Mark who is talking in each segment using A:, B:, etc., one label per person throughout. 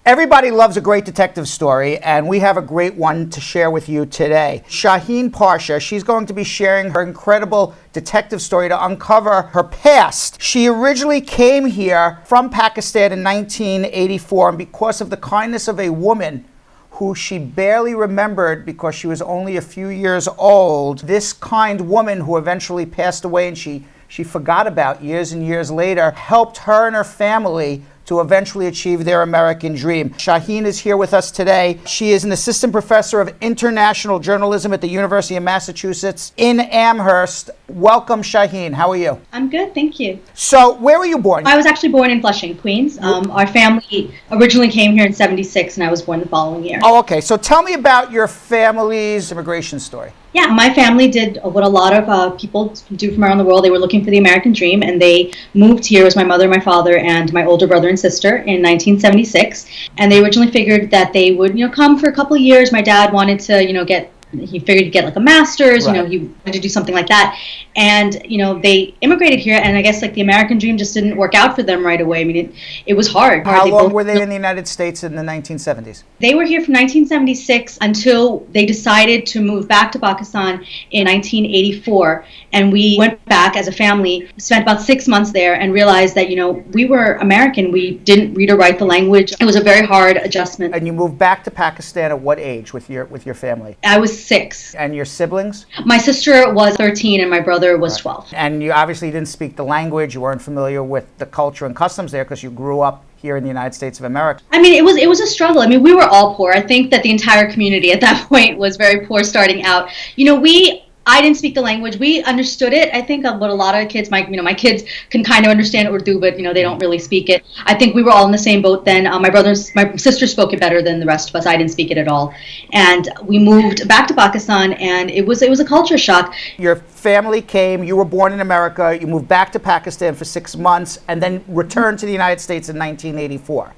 A: Everybody loves a great detective story, and we have a great one to share with you today. Shaheen Pasha, she's going to be sharing her incredible detective story to uncover her past. She originally came here from Pakistan in 1984, and because of the kindness of a woman who she barely remembered because she was only a few years old, this kind woman who eventually passed away and she forgot about years and years later, helped her and her family to eventually achieve their American dream. Shaheen is here with us today. She is an assistant professor of international journalism at the University of Massachusetts in Amherst. Welcome, Shaheen. How are you?
B: I'm good, thank you.
A: So, where were you born?
B: I was actually born in Flushing, Queens. Our family originally came here in '76, and I was born the following year.
A: Oh, okay. So tell me about your family's immigration story.
B: Yeah, my family did what a lot of people do from around the world. They were looking for the American dream, and they moved here. It was my mother, my father, and my older brother and sister in 1976. And they originally figured that they would, come for a couple of years. My dad wanted to, he figured he'd get like a master's,
A: Right.
B: He wanted to do something like that. And, they immigrated here, and I guess like the American dream just didn't work out for them right away. I mean, it was hard.
A: How long were they in the United States in the 1970s?
B: They were here from 1976 until they decided to move back to Pakistan in 1984. And we went back as a family, spent about 6 months there, and realized that, we were American. We didn't read or write the language. It was a very hard adjustment.
A: And you moved back to Pakistan at what age with your family?
B: I was 6.
A: And your siblings?
B: My sister was 13 and my brother was 12.
A: And you obviously didn't speak the language. You weren't familiar with the culture and customs there because you grew up here in the United States of America.
B: I mean, it was a struggle. I mean, we were all poor. I think that the entire community at that point was very poor starting out. I didn't speak the language. We understood it. I think what a lot of kids, my kids can kind of understand Urdu, but they don't really speak it. I think we were all in the same boat then. My sister spoke it better than the rest of us. I didn't speak it at all. And we moved back to Pakistan, and it was a culture shock.
A: Your family came, you were born in America, you moved back to Pakistan for 6 months, and then returned to the United States in 1984.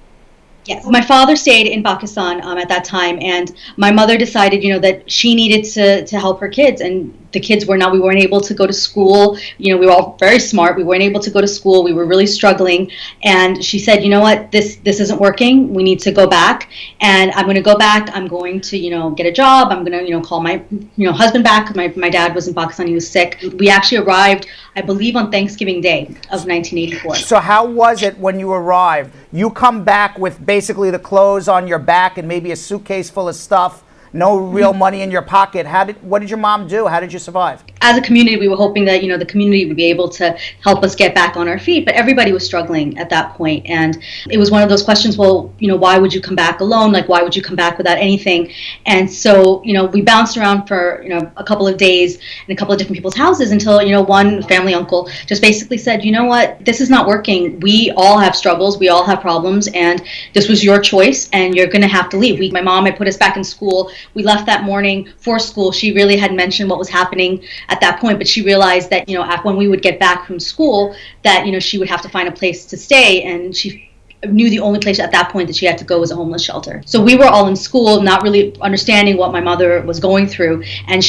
B: Yes. My father stayed in Pakistan at that time, and my mother decided, that she needed to help her kids, and the kids we weren't able to go to school. We were all very smart. We weren't able to go to school. We were really struggling. And she said, you know what, this isn't working. We need to go back. And I'm going to go back. I'm going to, get a job. I'm going to, call my, husband back. My dad was in Pakistan. He was sick. We actually arrived, I believe, on Thanksgiving Day of 1984.
A: So how was it when you arrived? You come back with basically the clothes on your back and maybe a suitcase full of stuff. No real money in your pocket. What did your mom do? How did you survive?
B: As a community, we were hoping that, the community would be able to help us get back on our feet, but everybody was struggling at that point. And it was one of those questions, well, why would you come back alone? Like, why would you come back without anything? And so, we bounced around for, a couple of days in a couple of different people's houses until, one family uncle just basically said, you know what, this is not working. We all have struggles. We all have problems. And this was your choice, and you're going to have to leave. My mom had put us back in school. We left that morning for school. She really hadn't mentioned what was happening at that point, but she realized that, when we would get back from school, that, she would have to find a place to stay, and she knew the only place at that point that she had to go was a homeless shelter. So we were all in school, not really understanding what my mother was going through. And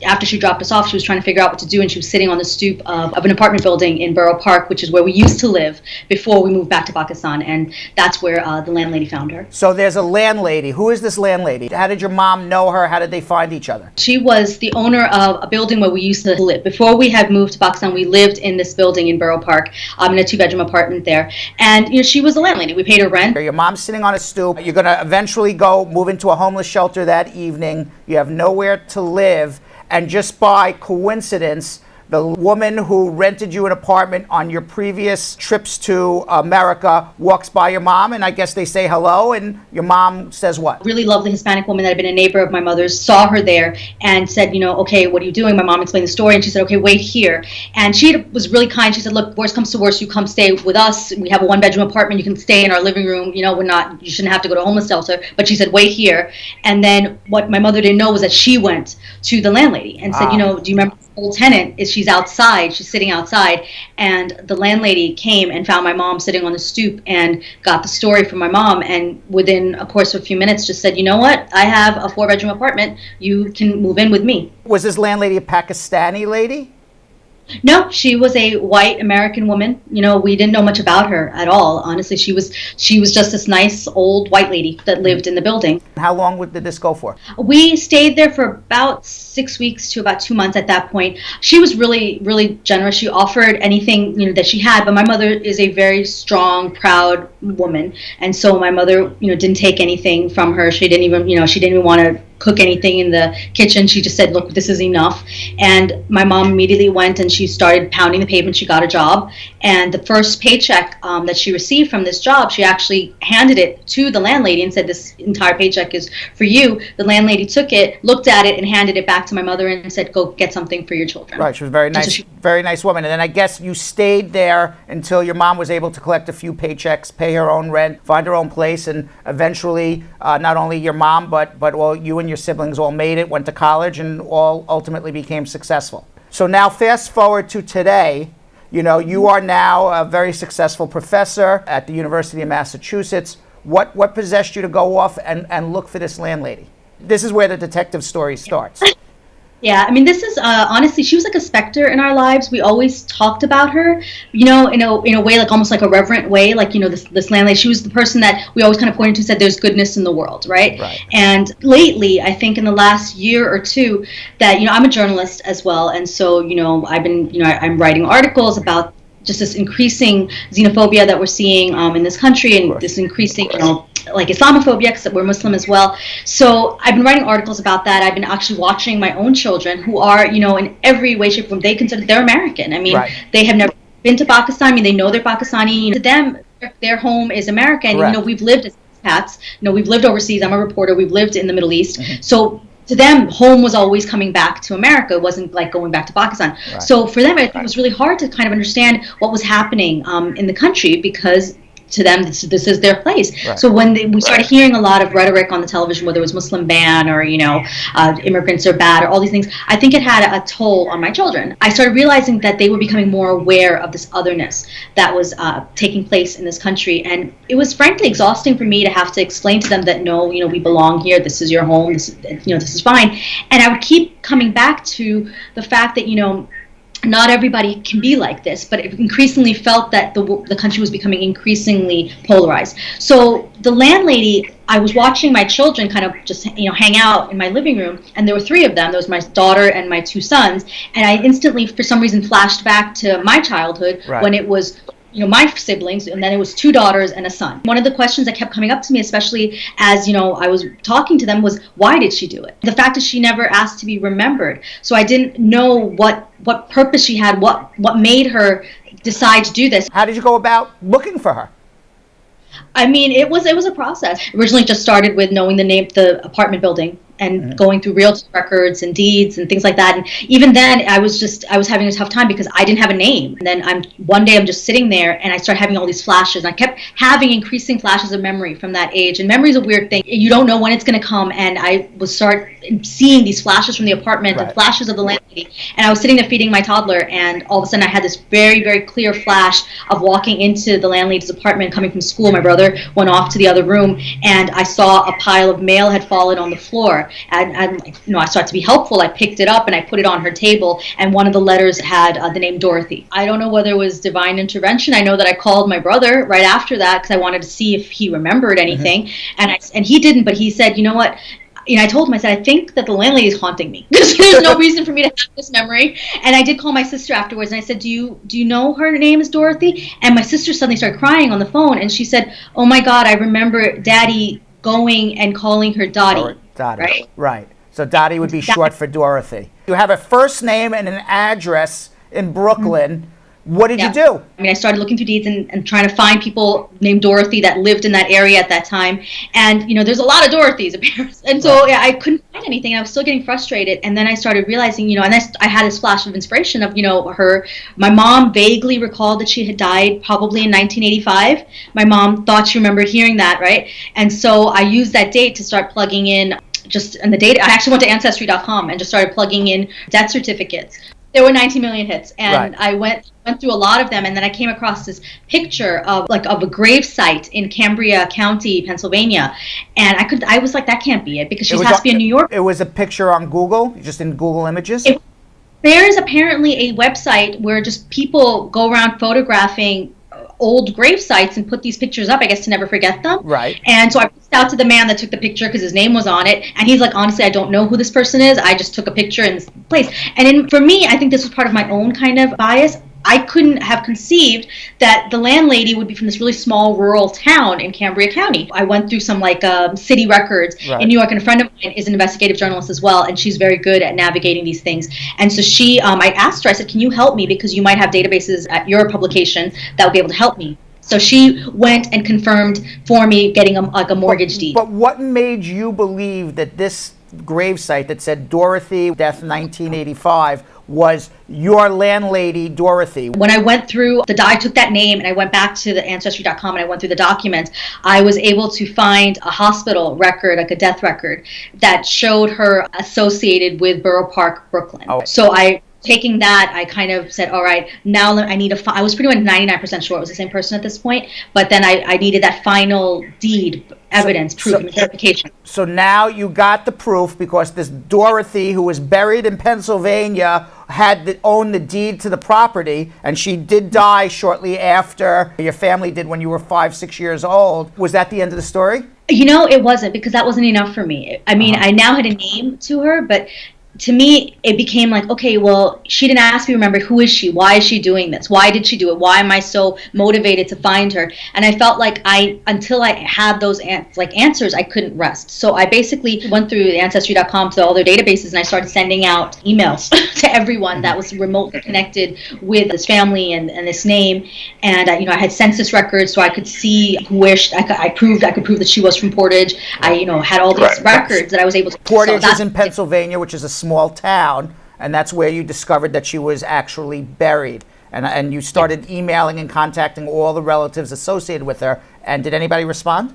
B: after she dropped us off, she was trying to figure out what to do, and she was sitting on the stoop of an apartment building in Borough Park, which is where we used to live before we moved back to Pakistan. And that's where the landlady found her.
A: So there's a landlady. Who is this landlady? How did your mom know her? How did they find each other?
B: She was the owner of a building where we used to live. Before we had moved to Pakistan, we lived in this building in Borough Park, in a 2-bedroom apartment there. And she was a landlady. We paid her rent.
A: Your mom's sitting on a stoop. You're going to eventually move into a homeless shelter that evening. You have nowhere to live. And just by coincidence, the woman who rented you an apartment on your previous trips to America walks by your mom, and I guess they say hello, and your mom says what?
B: Really lovely Hispanic woman that had been a neighbor of my mother's, saw her there and said, okay, what are you doing? My mom explained the story, and she said, okay, wait here. And she was really kind. She said, look, worst comes to worst, you come stay with us. We have a 1-bedroom apartment. You can stay in our living room. You shouldn't have to go to a homeless shelter. But she said, wait here. And then what my mother didn't know was that she went to the landlady and said, do you remember old tenant? She's outside, she's sitting outside, and the landlady came and found my mom sitting on the stoop and got the story from my mom, and within a course of a few minutes just said, you know what, I have a 4-bedroom apartment, you can move in with me.
A: Was this landlady a Pakistani lady?
B: No, she was a white American woman. We didn't know much about her at all. Honestly, she was just this nice old white lady that lived in the building.
A: How long did this go for?
B: We stayed there for about 6 weeks to about 2 months at that point. She was really, really generous. She offered anything, that she had, but my mother is a very strong, proud woman. And so my mother, didn't take anything from her. She didn't even want to cook anything in the kitchen. She just said, look, this is enough. And my mom immediately went and she started pounding the pavement. She got a job. And the first paycheck that she received from this job, she actually handed it to the landlady and said, this entire paycheck is for you. The landlady took it, looked at it, and handed it back to my mother and said, go get something for your children.
A: Right. She was a very nice, very nice woman. And then I guess you stayed there until your mom was able to collect a few paychecks, pay her own rent, find her own place, and eventually not only your mom, but well, you and your siblings all made it, went to college, and all ultimately became successful. So now fast forward to today, you are now a very successful professor at the University of Massachusetts. What possessed you to go off and look for this landlady? This is where the detective story starts.
B: Yeah, I mean, this is honestly, she was like a specter in our lives. We always talked about her, in a way, like almost like a reverent way, like this landlady. She was the person that we always kind of pointed to, said there's goodness in the world, right? And lately, I think in the last year or two, that I'm a journalist as well, and so I've been I'm writing articles about just this increasing xenophobia that we're seeing in this country, and this increasing like Islamophobia, because we're Muslim as well. So I've been writing articles about that. I've been actually watching my own children who are, in every way, shape, form, they consider they're American. I mean, they have never been to Pakistan. I mean, they know they're Pakistani. To them, their home is America. And, we've lived as expats. We've lived overseas. I'm a reporter. We've lived in the Middle East. So to them, home was always coming back to America. It wasn't like going back to Pakistan. So for them, I think it was really hard to kind of understand what was happening in the country, because to them, this is their place. So when we started hearing a lot of rhetoric on the television, whether it was Muslim ban or, immigrants are bad or all these things, I think it had a toll on my children. I started realizing that they were becoming more aware of this otherness that was taking place in this country. And it was frankly exhausting for me to have to explain to them that, no, we belong here. This is your home. This is fine. And I would keep coming back to the fact that, not everybody can be like this, but it increasingly felt that the country was becoming increasingly polarized. So the landlady, I was watching my children kind of just hang out in my living room, and there were three of them. There was my daughter and my two sons, and I instantly, for some reason, flashed back to my childhood when it was my siblings, and then it was two daughters and a son. One of the questions that kept coming up to me, especially as I was talking to them, was why did she do it? The fact that she never asked to be remembered. So I didn't know what purpose she had, what made her decide to do this.
A: How did you go about looking for her?
B: I mean, it was a process. Originally just started with knowing the apartment building and going through realtor records and deeds and things like that. And even then, I was having a tough time because I didn't have a name. And then one day I'm just sitting there and I started having all these flashes. And I kept having increasing flashes of memory from that age. And memory is a weird thing. You don't know when it's going to come. And I would start seeing these flashes from the apartment and flashes of the landlady. And I was sitting there feeding my toddler, and all of a sudden I had this very, very clear flash of walking into the landlady's apartment, coming from school. My brother went off to the other room, and I saw a pile of mail had fallen on the floor. And I started to be helpful. I picked it up and I put it on her table, and one of the letters had the name Dorothy. I don't know whether it was divine intervention. I know that I called my brother right after that because I wanted to see if he remembered anything, and he didn't. But he said, you know what? I told him, I said, I think that the landlady is haunting me. There's no reason for me to have this memory. And I did call my sister afterwards, and I said, do you know her name is Dorothy? And my sister suddenly started crying on the phone, and she said, oh my God, I remember Daddy going and calling her Dottie.
A: Dottie. Right. So Dottie would be short for Dorothy. You have a first name and an address in Brooklyn. What did you do?
B: I mean, I started looking through deeds and trying to find people named Dorothy that lived in that area at that time. And, there's a lot of Dorothys apparently. And so I couldn't find anything. I was still getting frustrated. And then I started realizing, and I had this flash of inspiration of, my mom vaguely recalled that she had died probably in 1985. My mom thought she remembered hearing that, right? And so I used that date to start plugging in the data. I actually went to Ancestry.com and just started plugging in death certificates. There were 19 million hits, and I went through a lot of them, and then I came across this picture of a grave site in Cambria County, Pennsylvania, and I was like, that can't be it, because she has to be in New York.
A: It was a picture on Google, just in Google Images?
B: There's apparently a website where just people go around photographing old grave sites and put these pictures up, I guess, to never forget them.
A: Right.
B: And so I reached out to the man that took the picture because his name was on it. And he's like, honestly, I don't know who this person is. I just took a picture in this place. For me, I think this was part of my own kind of bias. I couldn't have conceived that the landlady would be from this really small rural town in Cambria County. I went through some city records in New York, and a friend of mine is an investigative journalist as well, and she's very good at navigating these things. And so I asked her, I said, can you help me, because you might have databases at your publication that would be able to help me. So she went and confirmed for me getting a mortgage deed.
A: But what made you believe that this gravesite that said Dorothy, death 1985, was your landlady, Dorothy?
B: When I went through I took that name and I went back to the Ancestry.com and I went through the documents, I was able to find a hospital record, like a death record, that showed her associated with Borough Park, Brooklyn.
A: Oh.
B: So taking that, I kind of said, all right, now I need I was pretty much 99% sure it was the same person at this point, but then I needed that final deed evidence, proof, and verification.
A: So now you got the proof, because this Dorothy, who was buried in Pennsylvania, owned the deed to the property, and she did die shortly after your family did when you were 5, 6 years old. Was that the end of the story?
B: It wasn't, because that wasn't enough for me. I mean, I now had a name to her, but to me, it became like, okay, well, she didn't ask me, remember, who is she? Why is she doing this? Why did she do it? Why am I so motivated to find her? And I felt like until I had those answers, I couldn't rest. So I basically went through Ancestry.com to all their databases, and I started sending out emails to everyone that was remotely connected with this family and this name. And I had census records, so I could see I could prove that she was from Portage. I had all these records that I was able to.
A: Portage is in Pennsylvania, which is a small town, and that's where you discovered that she was actually buried. And you started emailing and contacting all the relatives associated with her. And did anybody respond?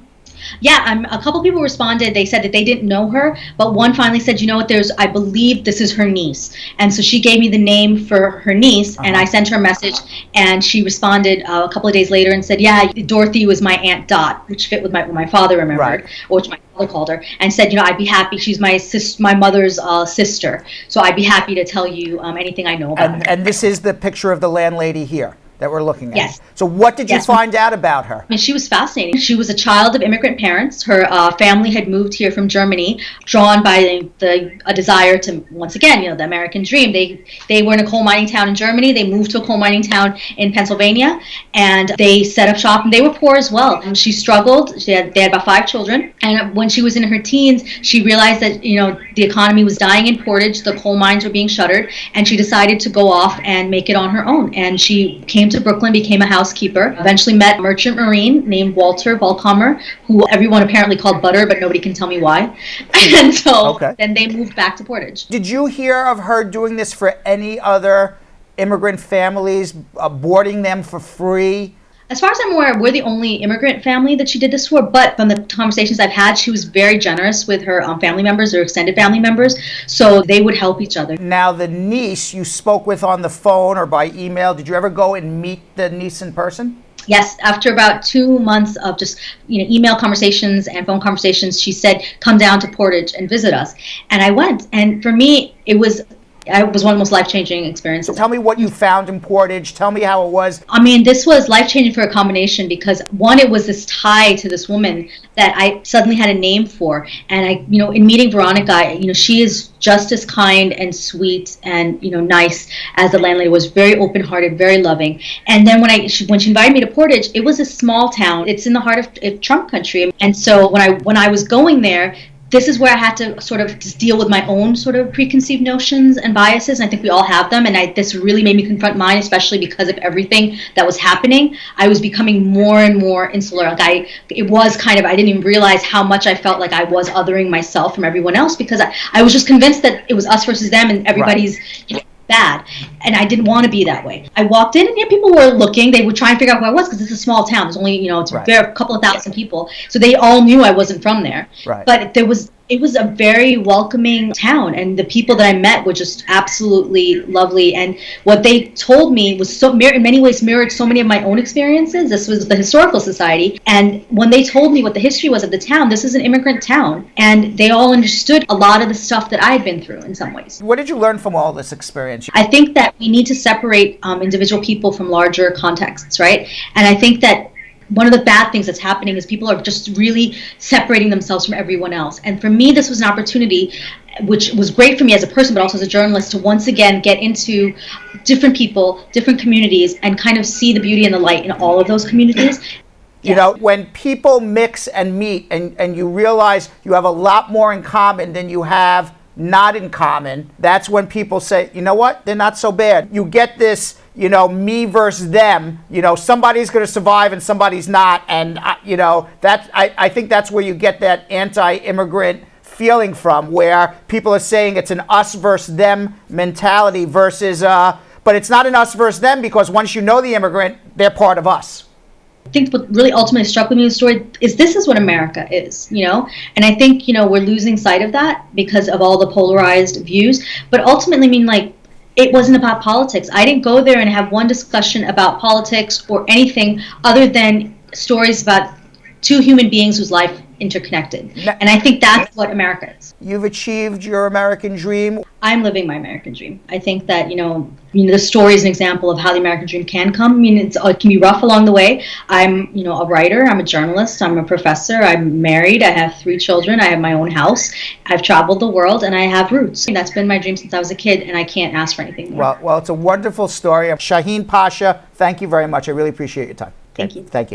B: Yeah, a couple people responded. They said that they didn't know her, but one finally said, you know what, I believe this is her niece. And so she gave me the name for her niece, and I sent her a message, and she responded a couple of days later and said, yeah, Dorothy was my Aunt Dot, which fit with what my father remembered, or which my father called her, and said, I'd be happy. She's my mother's sister, so I'd be happy to tell you anything I know about her.
A: And this is the picture of the landlady here that we're looking at.
B: Yes.
A: So what did you find out about her?
B: I mean, she was fascinating. She was a child of immigrant parents. Her family had moved here from Germany, drawn by a desire to, once again, the American dream. They were in a coal mining town in Germany. They moved to a coal mining town in Pennsylvania, and they set up shop. And they were poor as well. She struggled. They had about 5 children. And when she was in her teens, she realized that the economy was dying in Portage. The coal mines were being shuttered, and she decided to go off and make it on her own. And she came to Brooklyn, became a housekeeper, eventually met a merchant marine named Walter Volkammer, who everyone apparently called Butter, but nobody can tell me why. And so then they moved back to Portage.
A: Did you hear of her doing this for any other immigrant families, boarding them for free?
B: As far as I'm aware, we're the only immigrant family that she did this for, but from the conversations I've had, she was very generous with her family members, or extended family members, so they would help each other.
A: Now, the niece you spoke with on the phone or by email, did you ever go and meet the niece in person?
B: Yes, after about 2 months of just email conversations and phone conversations, she said, come down to Portage and visit us. And I went, and for me, it was one of the most life-changing experiences.
A: So tell me what you found in Portage. Tell me how it was.
B: I mean, this was life-changing for a combination, because one, it was this tie to this woman that I suddenly had a name for. And in meeting Veronica, she is just as kind and sweet and, nice as the landlady was. Very open-hearted, very loving. And then when she invited me to Portage, it was a small town. It's in the heart of Trump country. And so when I was going there, this is where I had to sort of just deal with my own sort of preconceived notions and biases. And I think we all have them. And this really made me confront mine, especially because of everything that was happening. I was becoming more and more insular. I didn't even realize how much I felt like I was othering myself from everyone else, because I was just convinced that it was us versus them, and everybody's bad, and I didn't want to be that way. I walked in, and people were looking. They would try and figure out who I was, because it's a small town. There's only, it's a couple of thousand people, so they all knew I wasn't from there.
A: Right.
B: But there was It was a very welcoming town, and the people that I met were just absolutely lovely. And what they told me was in many ways mirrored so many of my own experiences. This was the Historical Society, and when they told me what the history was of the town, this is an immigrant town, and they all understood a lot of the stuff that I had been through in some ways.
A: What did you learn from all this experience?
B: I think that we need to separate individual people from larger contexts, right? And I think that one of the bad things that's happening is people are just really separating themselves from everyone else. And for me, this was an opportunity which was great for me as a person, but also as a journalist, to once again get into different people, different communities, and kind of see the beauty and the light in all of those communities.
A: You know, when people mix and meet and you realize you have a lot more in common than you have not in common, that's when people say, you know what, they're not so bad. You get this, you know, me versus them, you know, somebody's going to survive and somebody's not. And, you know, I think that's where you get that anti-immigrant feeling from, where people are saying it's an us versus them mentality versus, but it's not an us versus them, because once you know the immigrant, they're part of us.
B: I think what really ultimately struck with me in the story is this is what America is, you know? And I think, you know, we're losing sight of that because of all the polarized views. But ultimately, I mean, like, it wasn't about politics. I didn't go there and have one discussion about politics or anything other than stories about two human beings whose life interconnected. And I think that's what America is.
A: You've achieved your American dream.
B: I'm living my American dream. I think that, you know, the story is an example of how the American dream can come. I mean, it can be rough along the way. I'm, you know, a writer, I'm a journalist, I'm a professor, I'm married, I have 3 children, I have my own house, I've traveled the world, and I have roots. And that's been my dream since I was a kid, and I can't ask for anything more.
A: Well, it's a wonderful story. Shaheen Pasha, thank you very much. I really appreciate your time.
B: Thank you.
A: Thank you.